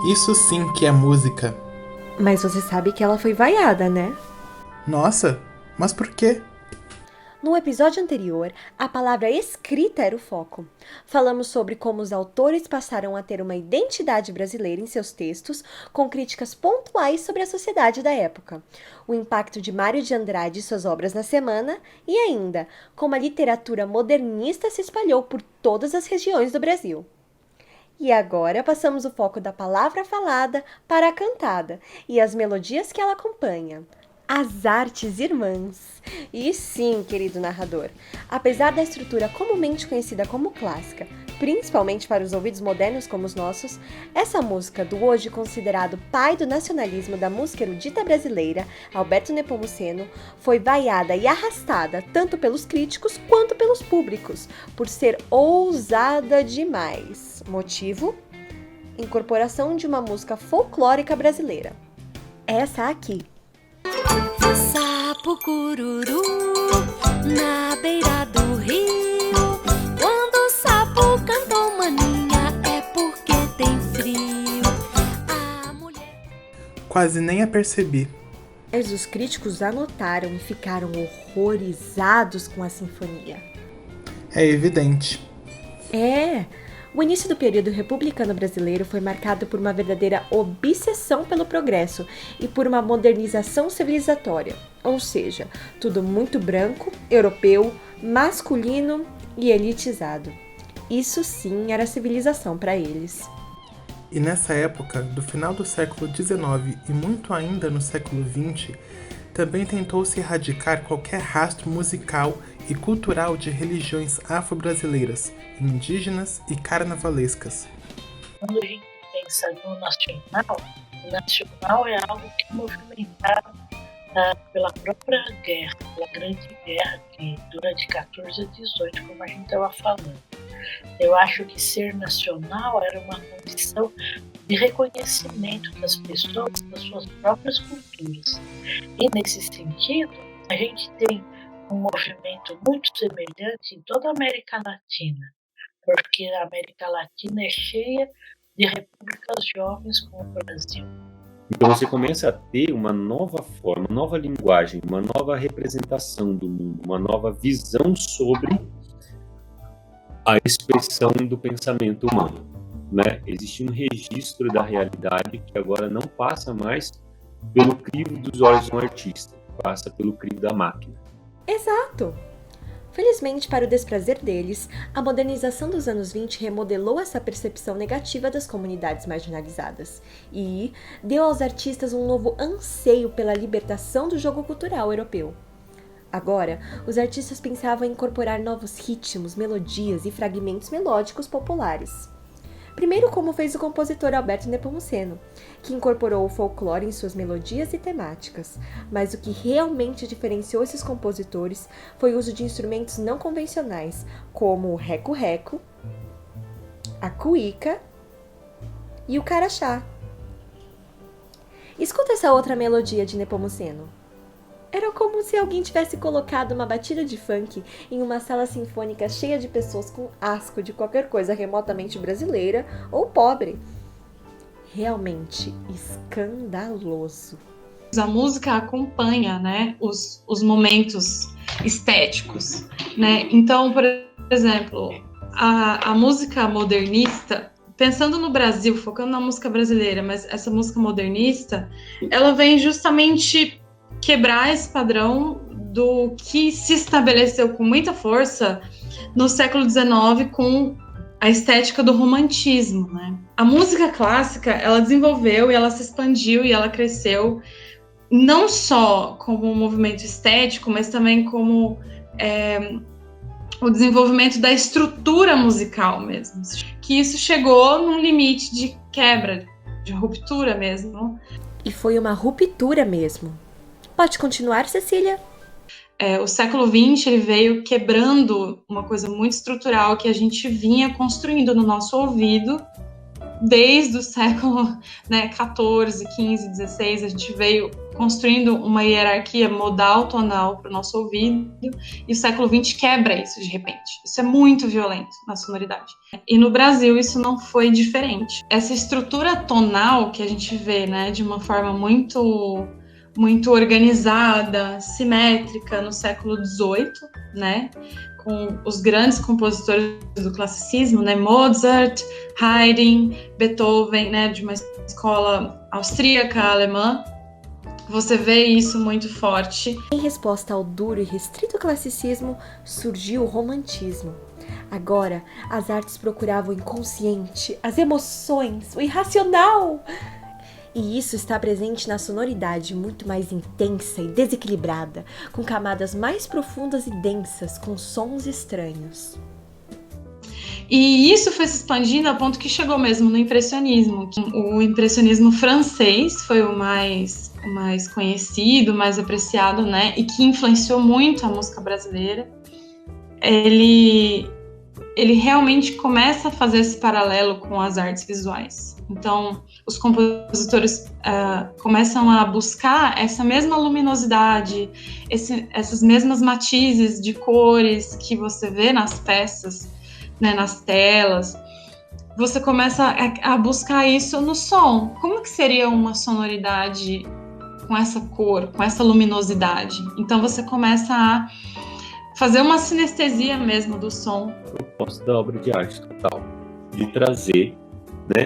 Isso sim que é música. Mas você sabe que ela foi vaiada, né? Nossa, mas por quê? No episódio anterior, a palavra escrita era o foco. Falamos sobre como os autores passaram a ter uma identidade brasileira em seus textos, com críticas pontuais sobre a sociedade da época, o impacto de Mário de Andrade e suas obras na semana, e ainda, como a literatura modernista se espalhou por todas as regiões do Brasil. E agora passamos o foco da palavra falada para a cantada e as melodias que ela acompanha. As artes irmãs. E sim, querido narrador, apesar da estrutura comumente conhecida como clássica, principalmente para os ouvidos modernos como os nossos, essa música do hoje considerado pai do nacionalismo da música erudita brasileira, Alberto Nepomuceno, foi vaiada e arrastada tanto pelos críticos quanto pelos públicos, por ser ousada demais. Motivo? Incorporação de uma música folclórica brasileira. Essa aqui. Sapo cururu na beira do rio. Quando o sapo cantou maninha é porque tem frio. A mulher... Quase nem a percebi. Mas os críticos anotaram e ficaram horrorizados com a sinfonia. É evidente. O início do período republicano brasileiro foi marcado por uma verdadeira obsessão pelo progresso e por uma modernização civilizatória, ou seja, tudo muito branco, europeu, masculino e elitizado. Isso sim era civilização para eles. E nessa época, do final do século XIX e muito ainda no século XX, também tentou-se erradicar qualquer rastro musical e cultural de religiões afro-brasileiras, indígenas e carnavalescas. Quando a gente pensa no nacional, o nacional é algo que é movimentado pela própria guerra, pela grande guerra que durante 14 a 18, como a gente estava falando. Eu acho que ser nacional era uma condição de reconhecimento das pessoas das suas próprias culturas. E nesse sentido, a gente tem um movimento muito semelhante em toda a América Latina, porque a América Latina é cheia de repúblicas jovens como o Brasil. Então você começa a ter uma nova forma, uma nova linguagem, uma nova representação do mundo, uma nova visão sobre a expressão do pensamento humano, né? Existe um registro da realidade que agora não passa mais pelo crivo dos olhos do artista, passa pelo crivo da máquina. Exato! Felizmente, para o desprazer deles, a modernização dos anos 20 remodelou essa percepção negativa das comunidades marginalizadas e deu aos artistas um novo anseio pela libertação do jogo cultural europeu. Agora, os artistas pensavam em incorporar novos ritmos, melodias e fragmentos melódicos populares. Primeiro, como fez o compositor Alberto Nepomuceno, que incorporou o folclore em suas melodias e temáticas, mas o que realmente diferenciou esses compositores foi o uso de instrumentos não convencionais, como o reco-reco, a cuíca e o carachá. Escuta essa outra melodia de Nepomuceno. Era como se alguém tivesse colocado uma batida de funk em uma sala sinfônica cheia de pessoas com asco de qualquer coisa remotamente brasileira ou pobre. Realmente escandaloso. A música acompanha, né, os momentos estéticos, né? Então, por exemplo, a música modernista, pensando no Brasil, focando na música brasileira, mas essa música modernista, ela vem justamente quebrar esse padrão do que se estabeleceu com muita força no século XIX com a estética do romantismo, né? A música clássica, ela desenvolveu e ela se expandiu e ela cresceu não só como um movimento estético, mas também como o desenvolvimento da estrutura musical mesmo. Que isso chegou num limite de quebra, de ruptura mesmo. E foi uma ruptura mesmo. Pode continuar, Cecília? O século XX ele veio quebrando uma coisa muito estrutural que a gente vinha construindo no nosso ouvido desde o século, né, 14, 15, 16, a gente veio construindo uma hierarquia modal, tonal para o nosso ouvido, e o século XX quebra isso de repente. Isso é muito violento na sonoridade. E no Brasil isso não foi diferente. Essa estrutura tonal que a gente vê, né, de uma forma muito organizada, simétrica no século XVIII, né, com os grandes compositores do classicismo, né, Mozart, Haydn, Beethoven, né, de uma escola austríaca, alemã. Você vê isso muito forte. Em resposta ao duro e restrito classicismo, surgiu o romantismo. Agora, as artes procuravam o inconsciente, as emoções, o irracional. E isso está presente na sonoridade muito mais intensa e desequilibrada, com camadas mais profundas e densas, com sons estranhos. E isso foi se expandindo a ponto que chegou mesmo no impressionismo. O impressionismo francês foi o mais conhecido, mais apreciado, né? E que influenciou muito a música brasileira. Ele realmente começa a fazer esse paralelo com as artes visuais. Então, os compositores começam a buscar essa mesma luminosidade, essas mesmas matizes de cores que você vê nas peças, né, nas telas. Você começa a buscar isso no som. Como que seria uma sonoridade com essa cor, com essa luminosidade? Então, você começa a fazer uma sinestesia mesmo do som. Eu posso da obra de arte total, de trazer, né,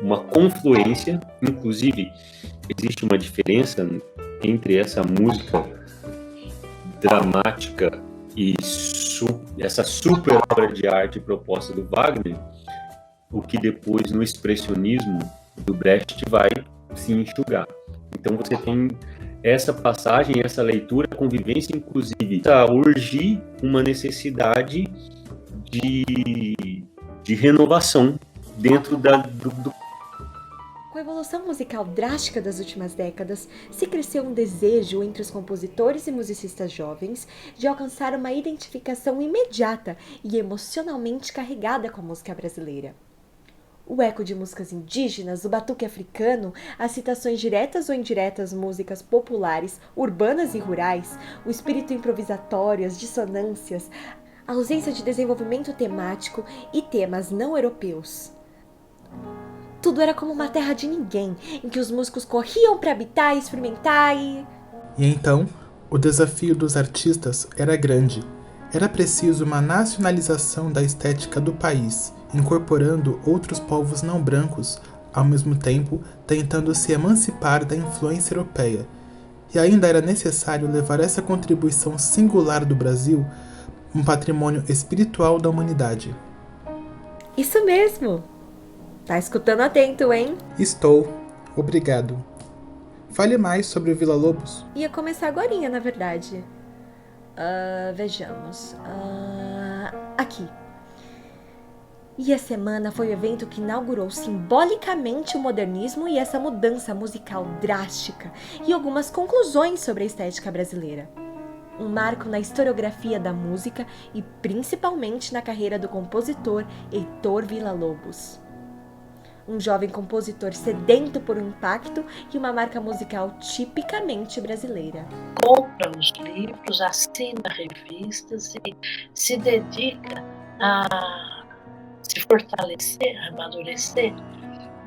uma confluência. Inclusive, existe uma diferença entre essa música dramática e essa super obra de arte proposta do Wagner, o que depois no expressionismo do Brecht vai se enxugar. Então você tem essa passagem, essa leitura, a convivência, inclusive, a urgir uma necessidade de renovação dentro do. Com a evolução musical drástica das últimas décadas, se cresceu um desejo entre os compositores e musicistas jovens de alcançar uma identificação imediata e emocionalmente carregada com a música brasileira. O eco de músicas indígenas, o batuque africano, as citações diretas ou indiretas músicas populares, urbanas e rurais, o espírito improvisatório, as dissonâncias, a ausência de desenvolvimento temático e temas não europeus. Tudo era como uma terra de ninguém, em que os músicos corriam para habitar e experimentar e então, o desafio dos artistas era grande. Era preciso uma nacionalização da estética do país, incorporando outros povos não brancos, ao mesmo tempo tentando se emancipar da influência europeia. E ainda era necessário levar essa contribuição singular do Brasil, um patrimônio espiritual da humanidade. Isso mesmo! Tá escutando atento, hein? Estou. Obrigado. Fale mais sobre o Vila Lobos. Ia começar agorinha, na verdade. Vejamos. Aqui. E a semana foi o evento que inaugurou simbolicamente o modernismo e essa mudança musical drástica e algumas conclusões sobre a estética brasileira. Um marco na historiografia da música e principalmente na carreira do compositor Heitor Villa-Lobos. Um jovem compositor sedento por um impacto e uma marca musical tipicamente brasileira. Compra os livros, assina revistas e se dedica a se fortalecer, a amadurecer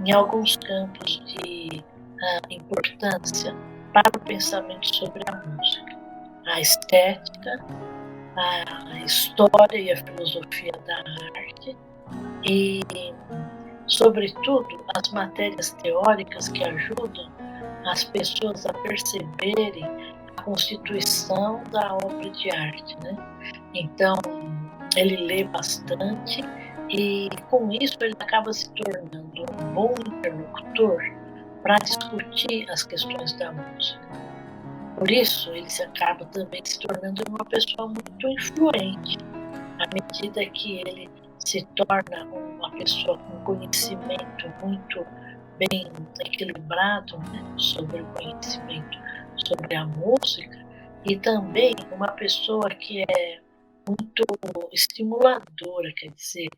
em alguns campos de importância para o pensamento sobre a música. A estética, a história e a filosofia da arte e, sobretudo, as matérias teóricas que ajudam as pessoas a perceberem a constituição da obra de arte, né? Então, ele lê bastante e, com isso, ele acaba se tornando um bom interlocutor para discutir as questões da música. Por isso, ele se acaba também se tornando uma pessoa muito influente, à medida que ele se torna uma pessoa com conhecimento muito bem equilibrado, né, sobre o conhecimento sobre a música, e também uma pessoa que é muito estimuladora, quer dizer,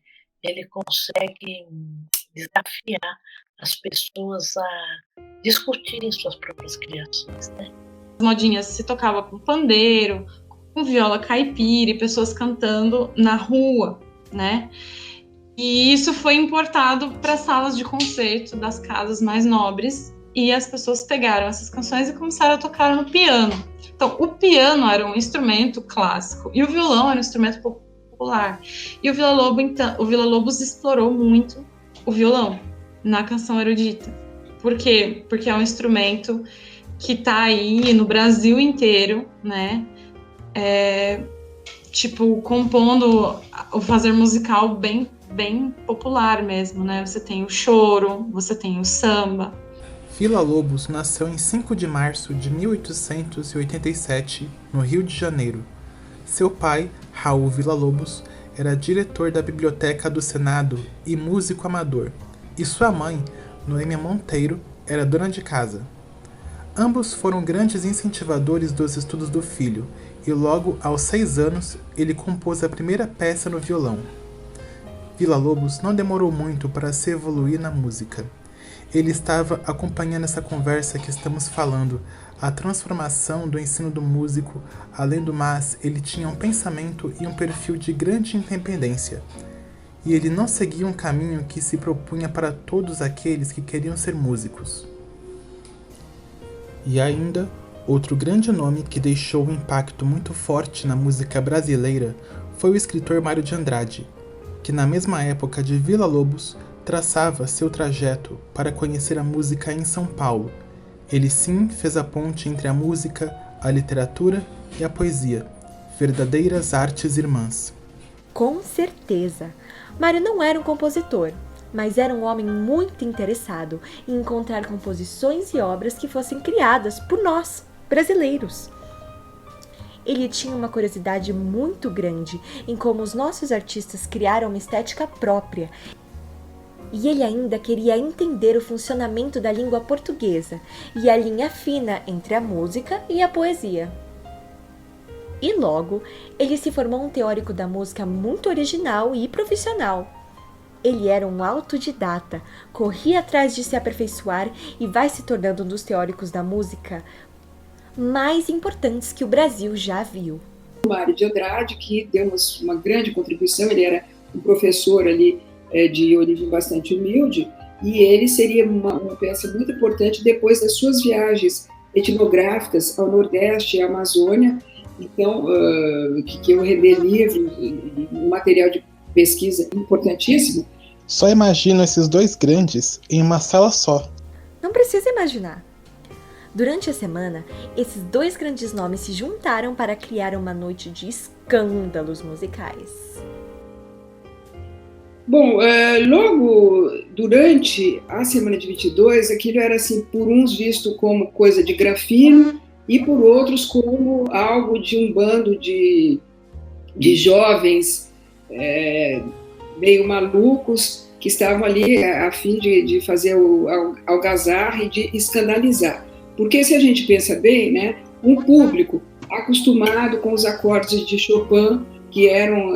ele consegue desafiar as pessoas a discutirem suas próprias criações, né? As modinhas se tocava com pandeiro, com viola caipira e pessoas cantando na rua, né? E isso foi importado para salas de concerto das casas mais nobres e as pessoas pegaram essas canções e começaram a tocar no piano. Então, o piano era um instrumento clássico e o violão era um instrumento popular. E o Villa-Lobos explorou muito o violão na canção erudita. Por quê? Porque é um instrumento que está aí no Brasil inteiro, né? Compondo o fazer musical bem popular mesmo, né? Você tem o choro, você tem o samba. Villa-Lobos nasceu em 5 de março de 1887, no Rio de Janeiro. Seu pai, Raul Villa-Lobos, era diretor da Biblioteca do Senado e músico amador, e sua mãe, Noêmia Monteiro, era dona de casa. Ambos foram grandes incentivadores dos estudos do filho, e logo aos 6 anos ele compôs a primeira peça no violão. Villa-Lobos não demorou muito para se evoluir na música. Ele estava acompanhando essa conversa que estamos falando, a transformação do ensino do músico. Além do mais, ele tinha um pensamento e um perfil de grande independência. E ele não seguia um caminho que se propunha para todos aqueles que queriam ser músicos. E ainda, outro grande nome que deixou um impacto muito forte na música brasileira foi o escritor Mário de Andrade, que na mesma época de Villa-Lobos traçava seu trajeto para conhecer a música em São Paulo. Ele sim fez a ponte entre a música, a literatura e a poesia, verdadeiras artes irmãs. Com certeza! Mário não era um compositor, mas era um homem muito interessado em encontrar composições e obras que fossem criadas por nós, brasileiros. Ele tinha uma curiosidade muito grande em como os nossos artistas criaram uma estética própria. E ele ainda queria entender o funcionamento da língua portuguesa e a linha fina entre a música e a poesia. E logo, ele se formou um teórico da música muito original e profissional. Ele era um autodidata, corria atrás de se aperfeiçoar e vai se tornando um dos teóricos da música mais importantes que o Brasil já viu. Mário de Andrade, que deu uma grande contribuição, ele era um professor ali de origem bastante humilde, e ele seria uma peça muito importante depois das suas viagens etnográficas ao Nordeste e à Amazônia, então, que eu rever livros, um material de pesquisa importantíssimo. Só imagino esses dois grandes em uma sala só. Não precisa imaginar. Durante a semana, esses dois grandes nomes se juntaram para criar uma noite de escândalos musicais. Bom, logo durante a semana de 22, aquilo era assim, por uns visto como coisa de grafino e por outros como algo de um bando de jovens meio malucos que estavam ali a fim de fazer o algazarra e de escandalizar. Porque se a gente pensa bem, né, um público acostumado com os acordes de Chopin, que eram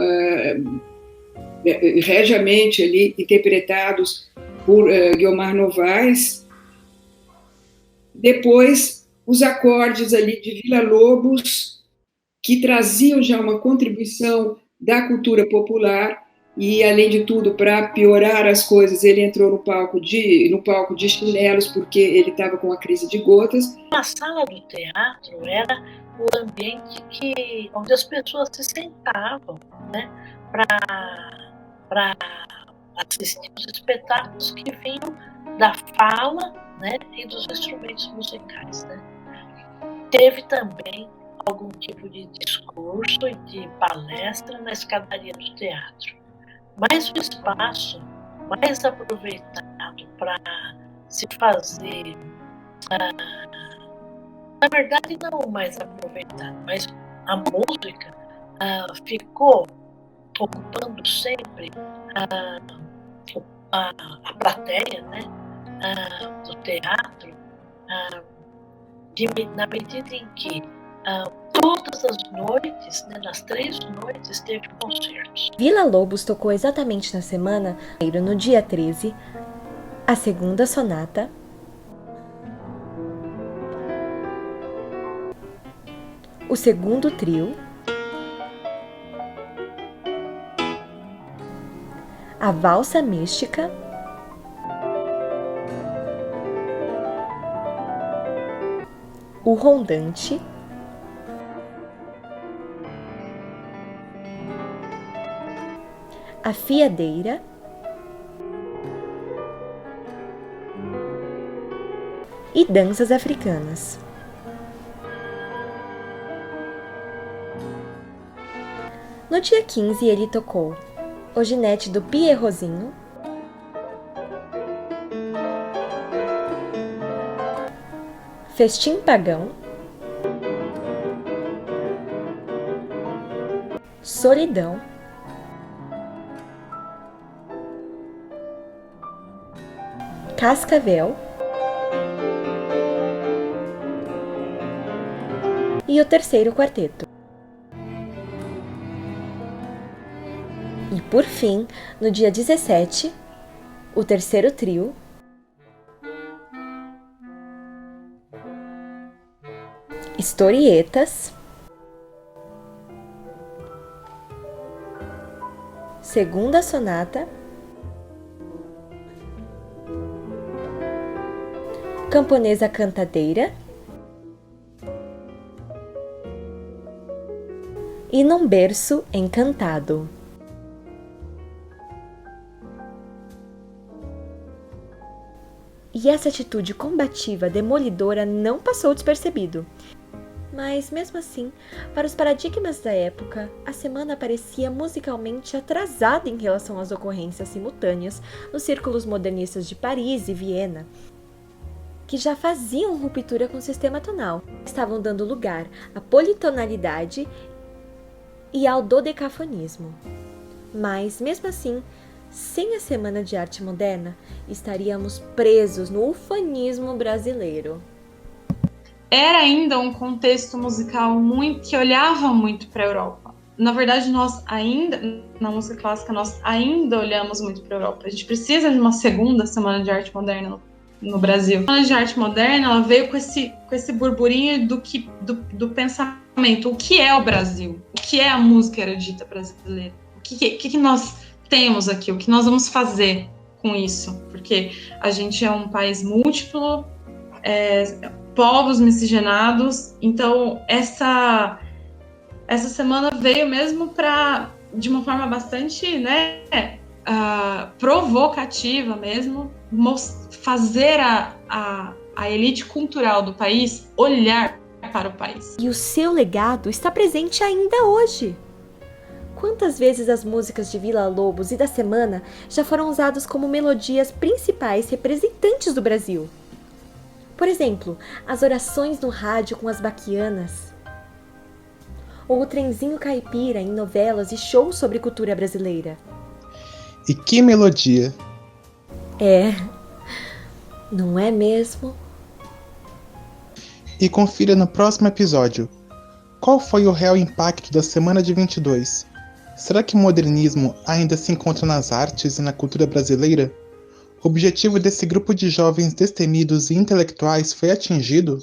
regiamente ali interpretados por Guiomar Novaes, depois os acordes ali de Villa-Lobos, que traziam já uma contribuição da cultura popular, e além de tudo, para piorar as coisas, ele entrou no palco de chinelos, porque ele estava com a crise de gotas. A sala do teatro era o ambiente onde as pessoas se sentavam, né, para assistir os espetáculos que vinham da fala, né, e dos instrumentos musicais, né. Teve também algum tipo de discurso e de palestra na escadaria do teatro. Mas o espaço mais aproveitado para se fazer, na verdade não o mais aproveitado, mas a música ficou ocupando sempre a plateia, né, do teatro, na medida em que todas as noites, né, nas 3 noites, teve concertos. Vila Lobos tocou exatamente na semana, no dia 13, a segunda sonata, o segundo trio, a valsa mística, o rondante, a fiadeira, e danças africanas. No dia 15, ele tocou o ginete do Pierrozinho, Festim Pagão, Solidão, Cascavel e o terceiro quarteto. E por fim, no dia 17, o terceiro trio, Historietas, segunda sonata, Camponesa Cantadeira e Num Berço Encantado. E essa atitude combativa, demolidora, não passou despercebido. Mas, mesmo assim, para os paradigmas da época, a semana parecia musicalmente atrasada em relação às ocorrências simultâneas nos círculos modernistas de Paris e Viena, que já faziam ruptura com o sistema tonal, estavam dando lugar à politonalidade e ao dodecafonismo. Mas, mesmo assim, sem a Semana de Arte Moderna, estaríamos presos no ufanismo brasileiro. Era ainda um contexto musical que olhava muito para a Europa. Na verdade, nós ainda, na música clássica, nós ainda olhamos muito para a Europa. A gente precisa de uma segunda Semana de Arte Moderna no Brasil. A Semana de Arte Moderna, ela veio com esse burburinho do pensamento. O que é o Brasil? O que é a música erudita brasileira? O que nós temos aqui? O que nós vamos fazer com isso? Porque a gente é um país múltiplo, povos miscigenados, então essa semana veio mesmo de uma forma bastante, provocativa mesmo, fazer a elite cultural do país olhar para o país. E o seu legado está presente ainda hoje. Quantas vezes as músicas de Vila Lobos e da Semana já foram usadas como melodias principais representantes do Brasil? Por exemplo, as orações no rádio com as baquianas, ou o trenzinho caipira em novelas e shows sobre cultura brasileira. E que melodia! Não é mesmo? E confira no próximo episódio. Qual foi o real impacto da Semana de 22? Será que o modernismo ainda se encontra nas artes e na cultura brasileira? O objetivo desse grupo de jovens destemidos e intelectuais foi atingido?